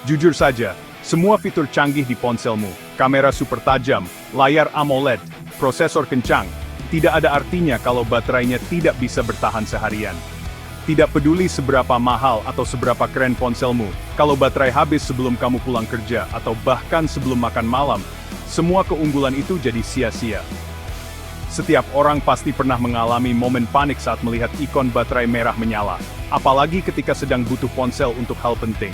Jujur saja, semua fitur canggih di ponselmu, kamera super tajam, layar AMOLED, prosesor kencang, tidak ada artinya kalau baterainya tidak bisa bertahan seharian. Tidak peduli seberapa mahal atau seberapa keren ponselmu, kalau baterai habis sebelum kamu pulang kerja atau bahkan sebelum makan malam, semua keunggulan itu jadi sia-sia. Setiap orang pasti pernah mengalami momen panik saat melihat ikon baterai merah menyala, apalagi ketika sedang butuh ponsel untuk hal penting.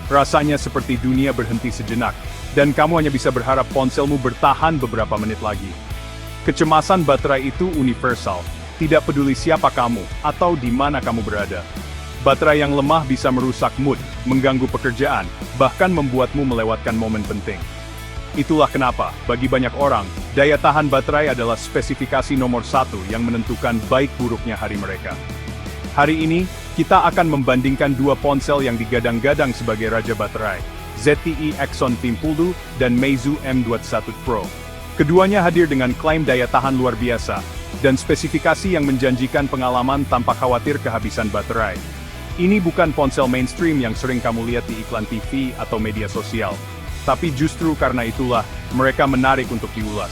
Rasanya seperti dunia berhenti sejenak, dan kamu hanya bisa berharap ponselmu bertahan beberapa menit lagi. Kecemasan baterai itu universal, tidak peduli siapa kamu, atau di mana kamu berada. Baterai yang lemah bisa merusak mood, mengganggu pekerjaan, bahkan membuatmu melewatkan momen penting. Itulah kenapa, bagi banyak orang, daya tahan baterai adalah spesifikasi nomor satu yang menentukan baik buruknya hari mereka. Hari ini, kita akan membandingkan dua ponsel yang digadang-gadang sebagai raja baterai, ZTE Axon 50 dan Meizu M21 Pro. Keduanya hadir dengan klaim daya tahan luar biasa, dan spesifikasi yang menjanjikan pengalaman tanpa khawatir kehabisan baterai. Ini bukan ponsel mainstream yang sering kamu lihat di iklan TV atau media sosial. Tapi justru karena itulah, mereka menarik untuk diulas.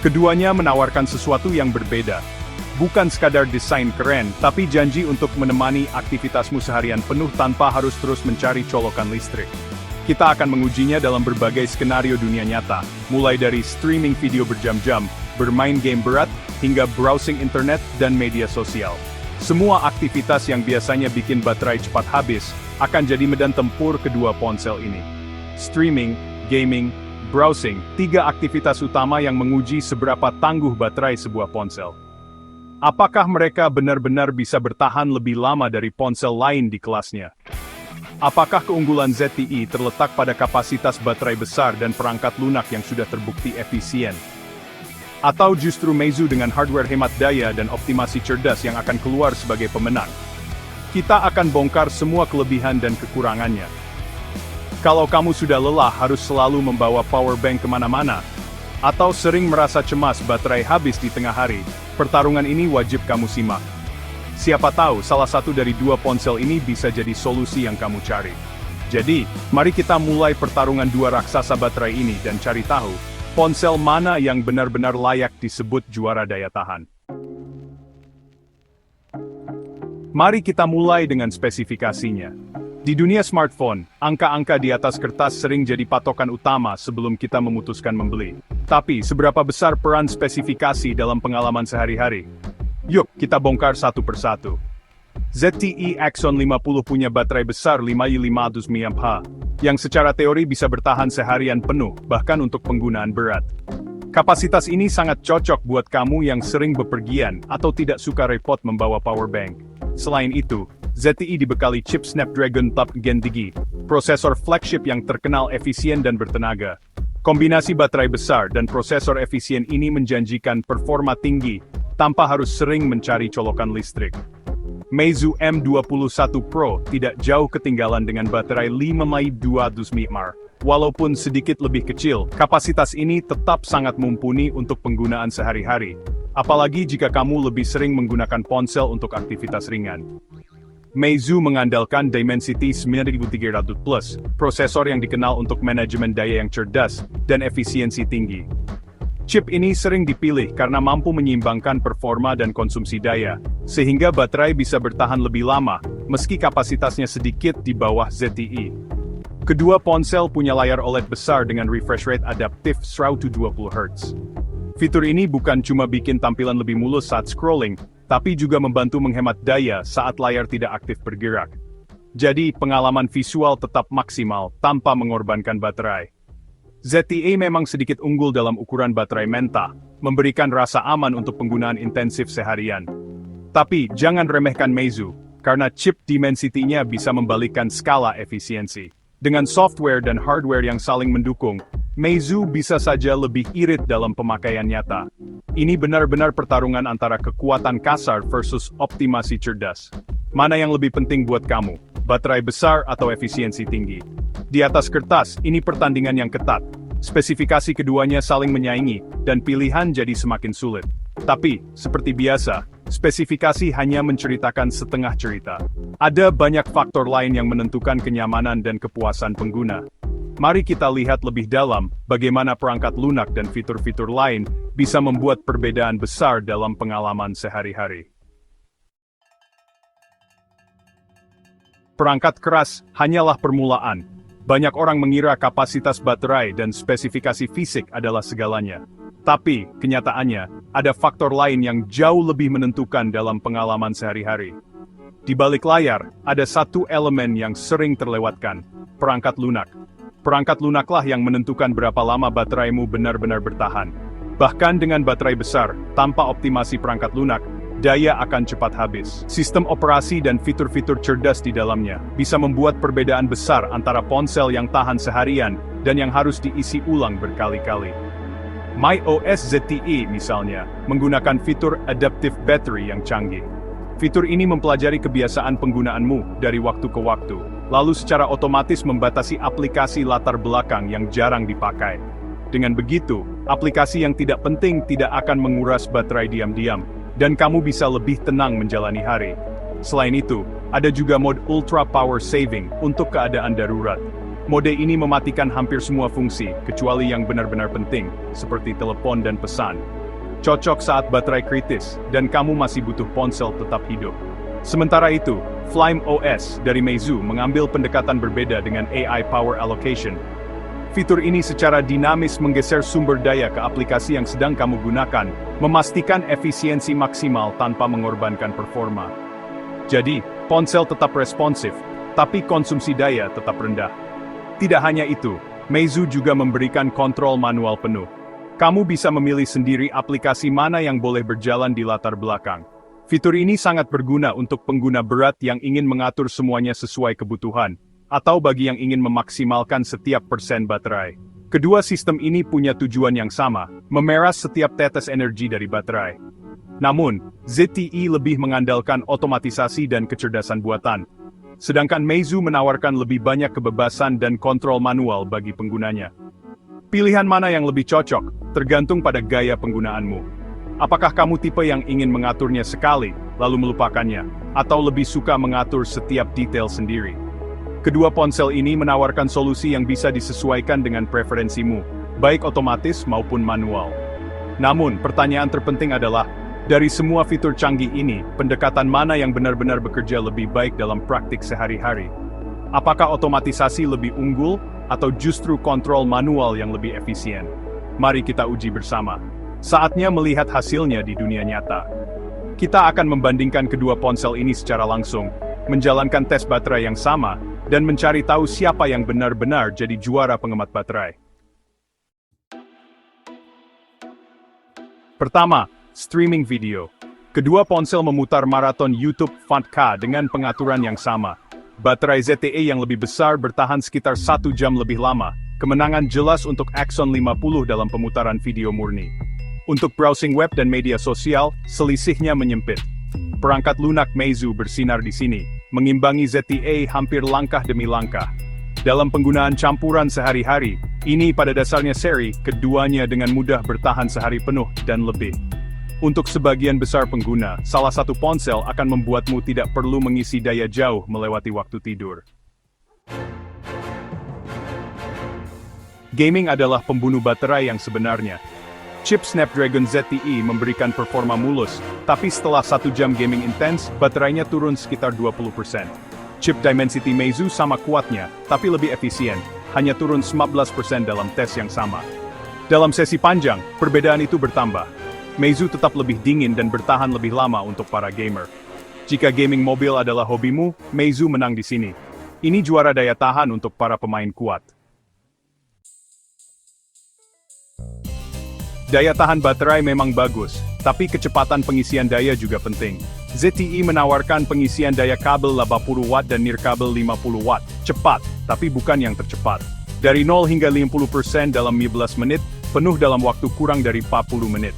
Keduanya menawarkan sesuatu yang berbeda. Bukan sekadar desain keren, tapi janji untuk menemani aktivitasmu seharian penuh tanpa harus terus mencari colokan listrik. Kita akan mengujinya dalam berbagai skenario dunia nyata, mulai dari streaming video berjam-jam, bermain game berat, hingga browsing internet dan media sosial. Semua aktivitas yang biasanya bikin baterai cepat habis, akan jadi medan tempur kedua ponsel ini. Streaming, gaming, browsing, tiga aktivitas utama yang menguji seberapa tangguh baterai sebuah ponsel. Apakah mereka benar-benar bisa bertahan lebih lama dari ponsel lain di kelasnya? Apakah keunggulan ZTE terletak pada kapasitas baterai besar dan perangkat lunak yang sudah terbukti efisien? Atau justru Meizu dengan hardware hemat daya dan optimasi cerdas yang akan keluar sebagai pemenang? Kita akan bongkar semua kelebihan dan kekurangannya. Kalau kamu sudah lelah harus selalu membawa power bank kemana-mana, atau sering merasa cemas baterai habis di tengah hari, pertarungan ini wajib kamu simak. Siapa tahu salah satu dari dua ponsel ini bisa jadi solusi yang kamu cari. Jadi, mari kita mulai pertarungan dua raksasa baterai ini dan cari tahu, ponsel mana yang benar-benar layak disebut juara daya tahan. Mari kita mulai dengan spesifikasinya. Di dunia smartphone, angka-angka di atas kertas sering jadi patokan utama sebelum kita memutuskan membeli. Tapi, seberapa besar peran spesifikasi dalam pengalaman sehari-hari? Yuk, kita bongkar satu persatu. ZTE Axon 50 punya baterai besar 5500 mAh, yang secara teori bisa bertahan seharian penuh, bahkan untuk penggunaan berat. Kapasitas ini sangat cocok buat kamu yang sering bepergian atau tidak suka repot membawa power bank. Selain itu, ZTE dibekali chip Snapdragon 8 Gen 3, prosesor flagship yang terkenal efisien dan bertenaga. Kombinasi baterai besar dan prosesor efisien ini menjanjikan performa tinggi, tanpa harus sering mencari colokan listrik. Meizu M21 Pro tidak jauh ketinggalan dengan baterai 5200 mAh. Walaupun sedikit lebih kecil, kapasitas ini tetap sangat mumpuni untuk penggunaan sehari-hari. Apalagi jika kamu lebih sering menggunakan ponsel untuk aktivitas ringan. Meizu mengandalkan Dimensity 9300+, prosesor yang dikenal untuk manajemen daya yang cerdas dan efisiensi tinggi. Chip ini sering dipilih karena mampu menyeimbangkan performa dan konsumsi daya, sehingga baterai bisa bertahan lebih lama, meski kapasitasnya sedikit di bawah ZTE. Kedua ponsel punya layar OLED besar dengan refresh rate adaptif 120 Hz. Fitur ini bukan cuma bikin tampilan lebih mulus saat scrolling, tapi juga membantu menghemat daya saat layar tidak aktif bergerak. Jadi, pengalaman visual tetap maksimal tanpa mengorbankan baterai. ZTE memang sedikit unggul dalam ukuran baterai menta, memberikan rasa aman untuk penggunaan intensif seharian. Tapi, jangan remehkan Meizu, karena chip Dimensity-nya bisa membalikkan skala efisiensi. Dengan software dan hardware yang saling mendukung, Meizu bisa saja lebih irit dalam pemakaian nyata. Ini benar-benar pertarungan antara kekuatan kasar versus optimasi cerdas. Mana yang lebih penting buat kamu, baterai besar atau efisiensi tinggi? Di atas kertas, ini pertandingan yang ketat. Spesifikasi keduanya saling menyaingi, dan pilihan jadi semakin sulit. Tapi, seperti biasa, spesifikasi hanya menceritakan setengah cerita. Ada banyak faktor lain yang menentukan kenyamanan dan kepuasan pengguna. Mari kita lihat lebih dalam bagaimana perangkat lunak dan fitur-fitur lain bisa membuat perbedaan besar dalam pengalaman sehari-hari. Perangkat keras hanyalah permulaan. Banyak orang mengira kapasitas baterai dan spesifikasi fisik adalah segalanya. Tapi, kenyataannya, ada faktor lain yang jauh lebih menentukan dalam pengalaman sehari-hari. Di balik layar, ada satu elemen yang sering terlewatkan, perangkat lunak. Perangkat lunaklah yang menentukan berapa lama bateraimu benar-benar bertahan. Bahkan dengan baterai besar, tanpa optimasi perangkat lunak, daya akan cepat habis. Sistem operasi dan fitur-fitur cerdas di dalamnya bisa membuat perbedaan besar antara ponsel yang tahan seharian dan yang harus diisi ulang berkali-kali. MyOS ZTE misalnya, menggunakan fitur Adaptive Battery yang canggih. Fitur ini mempelajari kebiasaan penggunaanmu dari waktu ke waktu, lalu secara otomatis membatasi aplikasi latar belakang yang jarang dipakai. Dengan begitu, aplikasi yang tidak penting tidak akan menguras baterai diam-diam, dan kamu bisa lebih tenang menjalani hari. Selain itu, ada juga mode Ultra Power Saving untuk keadaan darurat. Mode ini mematikan hampir semua fungsi, kecuali yang benar-benar penting, seperti telepon dan pesan. Cocok saat baterai kritis, dan kamu masih butuh ponsel tetap hidup. Sementara itu, Flame OS dari Meizu mengambil pendekatan berbeda dengan AI Power Allocation. Fitur ini secara dinamis menggeser sumber daya ke aplikasi yang sedang kamu gunakan, memastikan efisiensi maksimal tanpa mengorbankan performa. Jadi, ponsel tetap responsif, tapi konsumsi daya tetap rendah. Tidak hanya itu, Meizu juga memberikan kontrol manual penuh. Kamu bisa memilih sendiri aplikasi mana yang boleh berjalan di latar belakang. Fitur ini sangat berguna untuk pengguna berat yang ingin mengatur semuanya sesuai kebutuhan, atau bagi yang ingin memaksimalkan setiap persen baterai. Kedua sistem ini punya tujuan yang sama, memeras setiap tetes energi dari baterai. Namun, ZTE lebih mengandalkan otomatisasi dan kecerdasan buatan, sedangkan Meizu menawarkan lebih banyak kebebasan dan kontrol manual bagi penggunanya. Pilihan mana yang lebih cocok, tergantung pada gaya penggunaanmu. Apakah kamu tipe yang ingin mengaturnya sekali, lalu melupakannya, atau lebih suka mengatur setiap detail sendiri? Kedua ponsel ini menawarkan solusi yang bisa disesuaikan dengan preferensimu, baik otomatis maupun manual. Namun, pertanyaan terpenting adalah, dari semua fitur canggih ini, pendekatan mana yang benar-benar bekerja lebih baik dalam praktik sehari-hari? Apakah otomatisasi lebih unggul, atau justru kontrol manual yang lebih efisien? Mari kita uji bersama. Saatnya melihat hasilnya di dunia nyata. Kita akan membandingkan kedua ponsel ini secara langsung, menjalankan tes baterai yang sama, dan mencari tahu siapa yang benar-benar jadi juara penghemat baterai. Pertama, streaming video. Kedua ponsel memutar maraton YouTube 4K dengan pengaturan yang sama. Baterai ZTE yang lebih besar bertahan sekitar 1 jam lebih lama. Kemenangan jelas untuk Axon 50 dalam pemutaran video murni. Untuk browsing web dan media sosial, selisihnya menyempit. Perangkat lunak Meizu bersinar di sini, mengimbangi ZTE hampir langkah demi langkah. Dalam penggunaan campuran sehari-hari, ini pada dasarnya seri, keduanya dengan mudah bertahan sehari penuh dan lebih. Untuk sebagian besar pengguna, salah satu ponsel akan membuatmu tidak perlu mengisi daya jauh melewati waktu tidur. Gaming adalah pembunuh baterai yang sebenarnya. Chip Snapdragon ZTE memberikan performa mulus, tapi setelah 1 jam gaming intens, baterainya turun sekitar 20%. Chip Dimensity Meizu sama kuatnya, tapi lebih efisien, hanya turun 15% dalam tes yang sama. Dalam sesi panjang, perbedaan itu bertambah. Meizu tetap lebih dingin dan bertahan lebih lama untuk para gamer. Jika gaming mobil adalah hobimu, Meizu menang di sini. Ini juara daya tahan untuk para pemain kuat. Daya tahan baterai memang bagus, tapi kecepatan pengisian daya juga penting. ZTE menawarkan pengisian daya kabel 80 watt dan nirkabel 50 watt, cepat, tapi bukan yang tercepat. Dari 0 hingga 50% dalam 15 menit, penuh dalam waktu kurang dari 40 menit.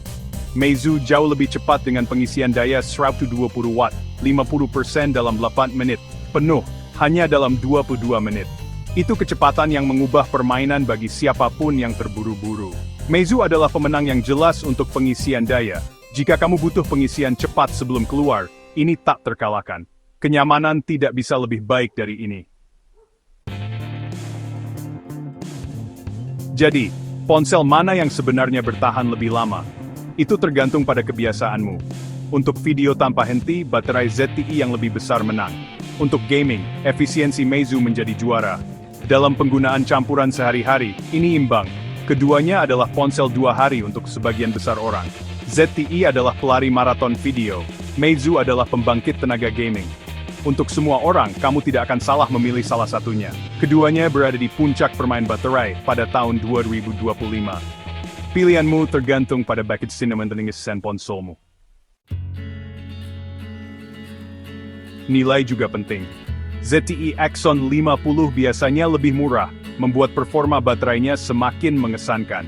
Meizu jauh lebih cepat dengan pengisian daya 120 watt, 50% dalam 8 menit, penuh, hanya dalam 22 menit. Itu kecepatan yang mengubah permainan bagi siapapun yang terburu-buru. Meizu adalah pemenang yang jelas untuk pengisian daya, Jika kamu butuh pengisian cepat sebelum keluar, ini tak terkalahkan. Kenyamanan tidak bisa lebih baik dari ini. Jadi, ponsel mana yang sebenarnya bertahan lebih lama? Itu tergantung pada kebiasaanmu. Untuk video tanpa henti, baterai ZTE yang lebih besar menang. Untuk gaming, efisiensi Meizu menjadi juara. Dalam penggunaan campuran sehari-hari, ini imbang. Keduanya adalah ponsel 2 hari untuk sebagian besar orang. ZTE adalah pelari maraton video. Meizu adalah pembangkit tenaga gaming. Untuk semua orang, kamu tidak akan salah memilih salah satunya. Keduanya berada di puncak permain baterai pada tahun 2025. Pilihanmu tergantung pada package cinnamon dan ponselmu. Nilai juga penting. ZTE Axon 50 biasanya lebih murah, membuat performa baterainya semakin mengesankan.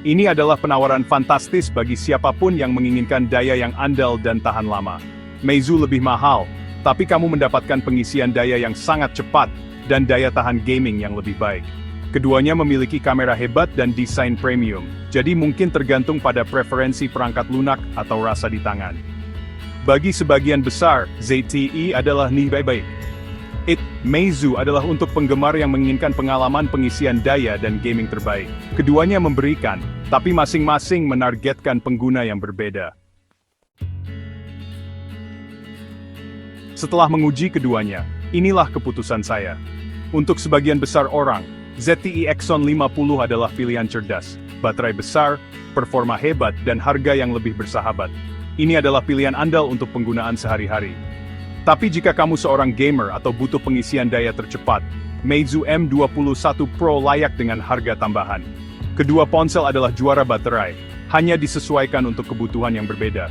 Ini adalah penawaran fantastis bagi siapapun yang menginginkan daya yang andal dan tahan lama. Meizu lebih mahal, tapi kamu mendapatkan pengisian daya yang sangat cepat dan daya tahan gaming yang lebih baik. Keduanya memiliki kamera hebat dan desain premium, jadi mungkin tergantung pada preferensi perangkat lunak atau rasa di tangan. Bagi sebagian besar, ZTE adalah nilai baik. Meizu adalah untuk penggemar yang menginginkan pengalaman pengisian daya dan gaming terbaik. Keduanya memberikan, tapi masing-masing menargetkan pengguna yang berbeda. Setelah menguji keduanya, inilah keputusan saya. Untuk sebagian besar orang, ZTE Axon 50 adalah pilihan cerdas. Baterai besar, performa hebat, dan harga yang lebih bersahabat. Ini adalah pilihan andal untuk penggunaan sehari-hari. Tapi jika kamu seorang gamer atau butuh pengisian daya tercepat, Meizu M21 Pro layak dengan harga tambahan. Kedua ponsel adalah juara baterai, hanya disesuaikan untuk kebutuhan yang berbeda.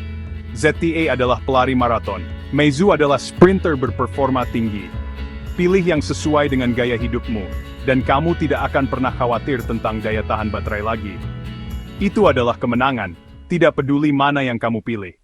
ZTE adalah pelari maraton, Meizu adalah sprinter berperforma tinggi. Pilih yang sesuai dengan gaya hidupmu, dan kamu tidak akan pernah khawatir tentang daya tahan baterai lagi. Itu adalah kemenangan, tidak peduli mana yang kamu pilih.